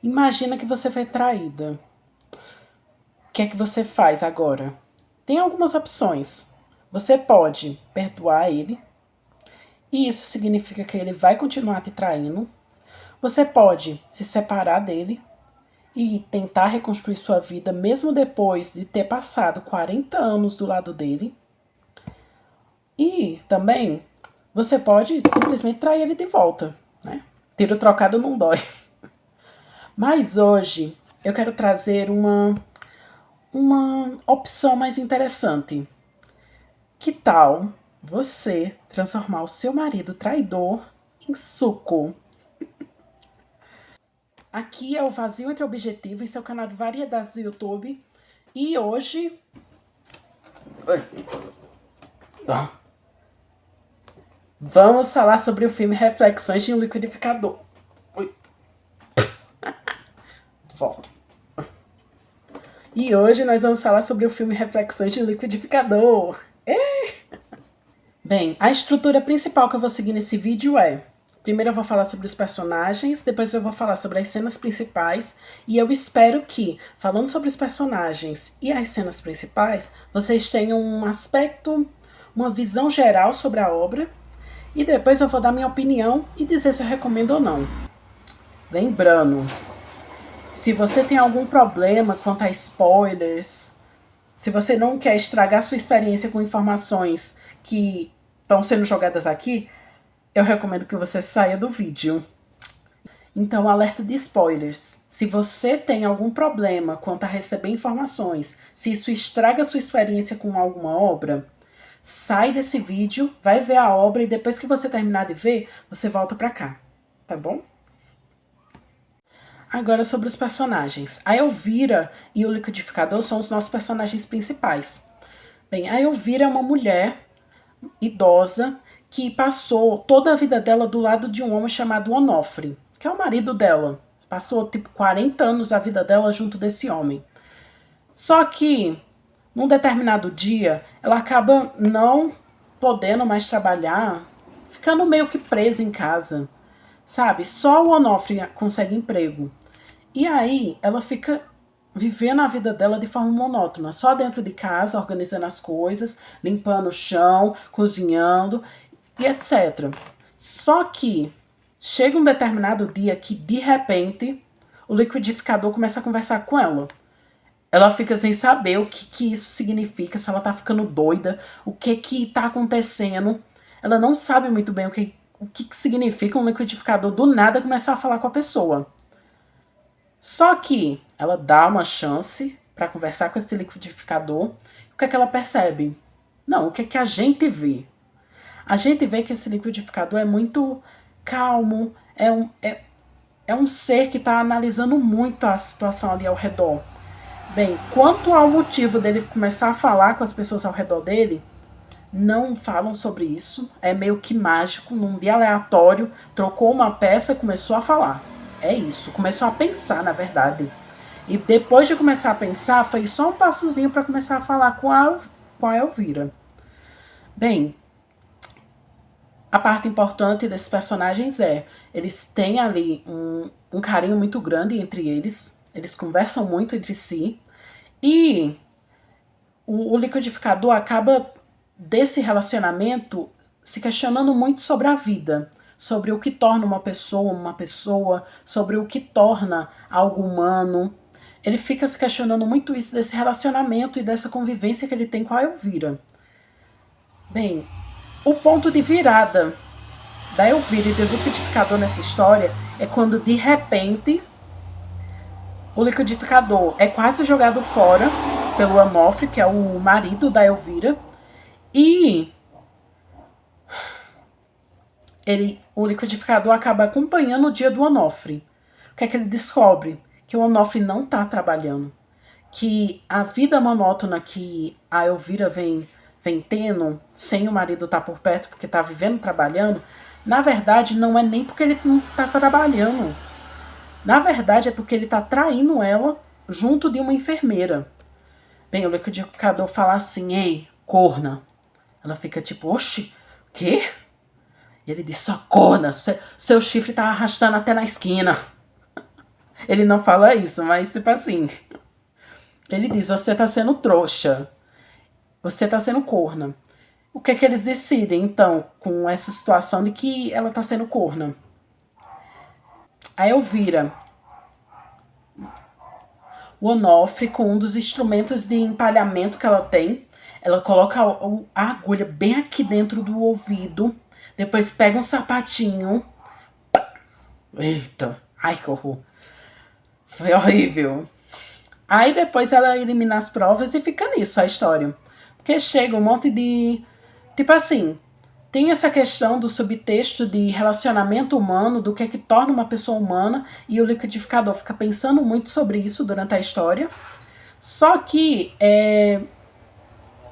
Imagina que você foi traída. O que é que você faz agora? Tem algumas opções. Você pode perdoar ele, e isso significa que ele vai continuar te traindo. Você pode se separar dele e tentar reconstruir sua vida mesmo depois de ter passado 40 anos do lado dele. E também você pode simplesmente trair ele de volta, né? Tiro trocado não dói. Mas hoje eu quero trazer uma opção mais interessante. Que tal você transformar o seu marido traidor em suco? Aqui é o Vazio Entre Objetivo, esse é o canal de variedades do YouTube. E hoje. Vamos falar sobre o filme Reflexões de um Liquidificador. Volta. E hoje nós vamos falar sobre o filme Reflexões de um Liquidificador. Bem, a estrutura principal que eu vou seguir nesse vídeo é: primeiro eu vou falar sobre os personagens, depois eu vou falar sobre as cenas principais, e eu espero que, falando sobre os personagens e as cenas principais, vocês tenham um aspecto, uma visão geral sobre a obra, e depois eu vou dar minha opinião e dizer se eu recomendo ou não. Lembrando, se você tem algum problema quanto a spoilers, se você não quer estragar sua experiência com informações que estão sendo jogadas aqui, eu recomendo que você saia do vídeo. Então, alerta de spoilers. Se você tem algum problema quanto a receber informações, se isso estraga sua experiência com alguma obra, sai desse vídeo, vai ver a obra e depois que você terminar de ver, você volta pra cá, tá bom? Agora sobre os personagens. A Elvira e o Liquidificador são os nossos personagens principais. Bem, a Elvira é uma mulher idosa que passou toda a vida dela do lado de um homem chamado Onofre, que é o marido dela. Passou tipo 40 anos da vida dela junto desse homem. Só que, num determinado dia, ela acaba não podendo mais trabalhar, ficando meio que presa em casa, sabe? Só o Onofre consegue emprego. E aí, ela fica vivendo a vida dela de forma monótona, só dentro de casa, organizando as coisas, limpando o chão, cozinhando e etc. Só que chega um determinado dia que, de repente, o liquidificador começa a conversar com ela. Ela fica sem saber o que isso significa, se ela tá ficando doida, o que tá acontecendo. Ela não sabe muito bem o que significa um liquidificador do nada começar a falar com a pessoa. Só que ela dá uma chance para conversar com esse liquidificador. O que é que ela percebe? Não, o que é que a gente vê? A gente vê que esse liquidificador é muito calmo, é um ser que está analisando muito a situação ali ao redor. Bem, quanto ao motivo dele começar a falar com as pessoas ao redor dele, não falam sobre isso. É meio que mágico, num dia aleatório, trocou uma peça e começou a falar. É isso, começou a pensar, na verdade. E depois de começar a pensar, foi só um passozinho para começar a falar com a Elvira. Bem, a parte importante desses personagens é, eles têm ali um carinho muito grande entre eles, eles conversam muito entre si, e o liquidificador acaba, desse relacionamento, se questionando muito sobre a vida, sobre o que torna uma pessoa, sobre o que torna algo humano. Ele fica se questionando muito isso desse relacionamento e dessa convivência que ele tem com a Elvira. Bem, o ponto de virada da Elvira e do liquidificador nessa história é quando, de repente, o liquidificador é quase jogado fora pelo Onofre, que é o marido da Elvira, e o liquidificador acaba acompanhando o dia do Onofre. O que é que ele descobre? Que o Onofre não está trabalhando. Que a vida monótona que a Elvira vem tendo, sem o marido estar por perto, porque está vivendo, trabalhando, na verdade não é nem porque ele não está trabalhando. Na verdade é porque ele está traindo ela junto de uma enfermeira. Bem, o liquidificador fala assim: ei, corna. Ela fica tipo, oxe, quê? E ele diz, só corna, seu chifre tá arrastando até na esquina. Ele não fala isso, mas tipo assim, ele diz, você tá sendo trouxa, você tá sendo corna. O que é que eles decidem, então, com essa situação de que ela tá sendo corna? A Elvira, o Onofre, com um dos instrumentos de empalhamento que ela tem, ela coloca a agulha bem aqui dentro do ouvido, depois pega um sapatinho. Eita, ai que horror. Foi horrível. Aí depois ela elimina as provas e fica nisso a história. Porque chega um monte de. Tipo assim, tem essa questão do subtexto de relacionamento humano, do que é que torna uma pessoa humana, e o liquidificador fica pensando muito sobre isso durante a história. Só que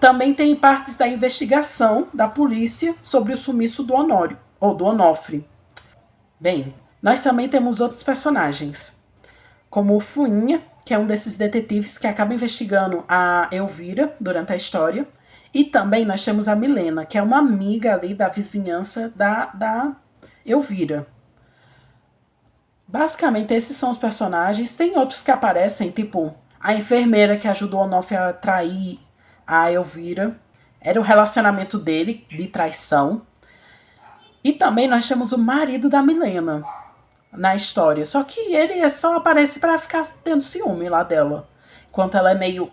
também tem partes da investigação da polícia sobre o sumiço do Honório, ou do Onofre. Bem, nós também temos outros personagens, como o Fuinha, que é um desses detetives que acaba investigando a Elvira durante a história. E também nós temos a Milena, que é uma amiga ali da vizinhança da Elvira. Basicamente, esses são os personagens. Tem outros que aparecem, tipo a enfermeira que ajudou o Onofre a trair a Elvira. Era o relacionamento dele, de traição. E também nós temos o marido da Milena na história. Só que ele só aparece para ficar tendo ciúme lá dela. Enquanto ela é meio.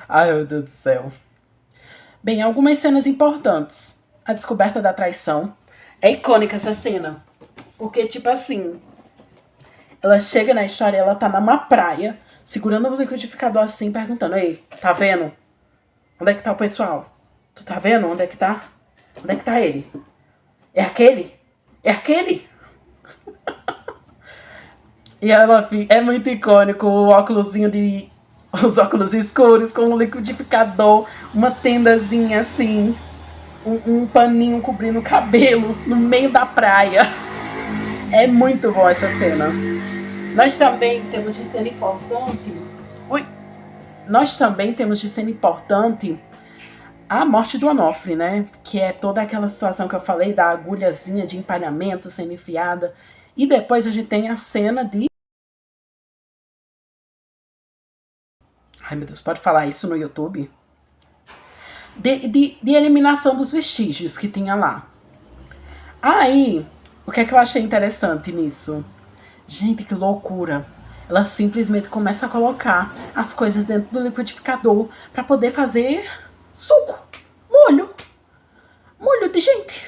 Ai, meu Deus do céu. Bem, algumas cenas importantes. A descoberta da traição. É icônica essa cena. Porque, tipo assim, ela chega na história, ela tá numa praia, segurando o liquidificador assim, perguntando: ei, tá vendo? Onde é que tá o pessoal? Tu tá vendo onde é que tá? Onde é que tá ele? É aquele? É aquele? E ela é muito icônico, o óculosinho de. Os óculos escuros com um liquidificador, uma tendazinha assim, um paninho cobrindo o cabelo no meio da praia. É muito boa essa cena. Nós também temos de cena importante. Ui! Nós também temos de cena importante a morte do Onofre, né? Que é toda aquela situação que eu falei da agulhazinha de empalhamento sendo enfiada. E depois a gente tem a cena de. Ai meu Deus, pode falar isso no YouTube? De eliminação dos vestígios que tinha lá. Aí, o que é que eu achei interessante nisso? Gente, que loucura. Ela simplesmente começa a colocar as coisas dentro do liquidificador para poder fazer suco, molho. Molho de gente.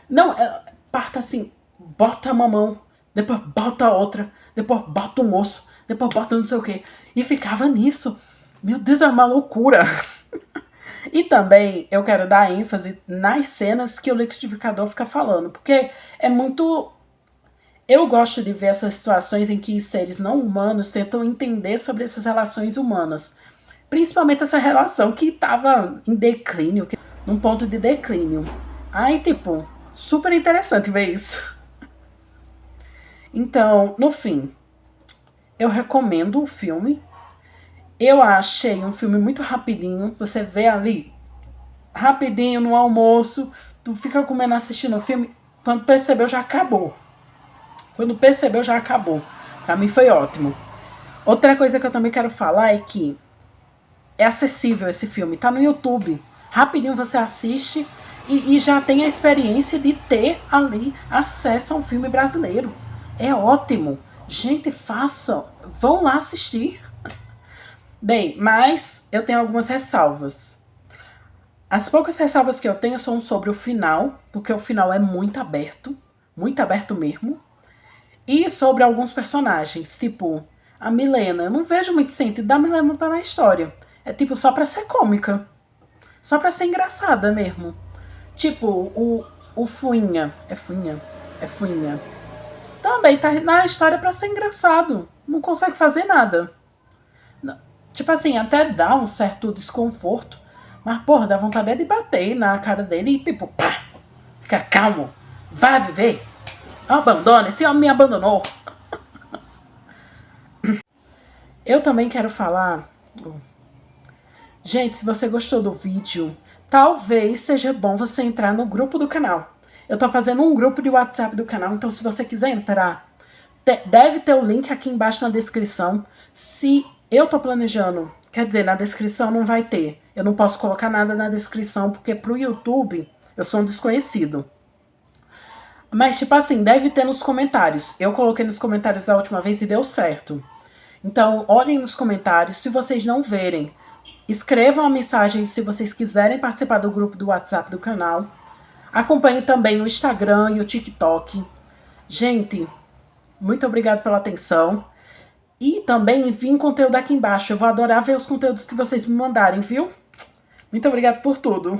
Não, ela parta assim, bota a mamão, depois bota a outra, depois bota um osso, depois bota não sei o que. E ficava nisso. Meu Deus, é uma loucura. E também eu quero dar ênfase nas cenas que o liquidificador fica falando, porque é muito. Eu gosto de ver essas situações em que seres não humanos tentam entender sobre essas relações humanas. Principalmente essa relação que estava em declínio, num ponto de declínio. Aí, tipo, super interessante ver isso. Então, no fim, eu recomendo o filme. Eu achei um filme muito rapidinho. Você vê ali, rapidinho no almoço, tu fica comendo assistindo o filme. Quando percebeu, já acabou. Quando percebeu, já acabou. Pra mim foi ótimo. Outra coisa que eu também quero falar é que é acessível esse filme. Tá no YouTube. Rapidinho você assiste e já tem a experiência de ter ali acesso a um filme brasileiro. É ótimo. Gente, façam. Vão lá assistir. Bem, mas eu tenho algumas ressalvas. As poucas ressalvas que eu tenho são sobre o final, porque o final é muito aberto mesmo. E sobre alguns personagens, tipo a Milena. Eu não vejo muito sentido da Milena estar na história. É tipo só pra ser cômica. Só pra ser engraçada mesmo. Tipo, o Fuinha. É Fuinha? É Fuinha. Também tá na história pra ser engraçado. Não consegue fazer nada. Tipo assim, até dá um certo desconforto. Mas, porra, dá vontade de bater na cara dele e tipo, pá! Fica calmo. Vai viver. Abandona. Esse homem me abandonou. Eu também quero falar. Gente, se você gostou do vídeo, talvez seja bom você entrar no grupo do canal. Eu tô fazendo um grupo de WhatsApp do canal, então se você quiser entrar, deve ter o link aqui embaixo na descrição. Se eu tô planejando, quer dizer, na descrição não vai ter. Eu não posso colocar nada na descrição, porque pro YouTube eu sou um desconhecido. Mas, tipo assim, deve ter nos comentários. Eu coloquei nos comentários da última vez e deu certo. Então, olhem nos comentários. Se vocês não verem, escrevam a mensagem se vocês quiserem participar do grupo do WhatsApp do canal. Acompanhe também o Instagram e o TikTok. Gente, muito obrigada pela atenção. E também enviem conteúdo aqui embaixo. Eu vou adorar ver os conteúdos que vocês me mandarem, viu? Muito obrigada por tudo.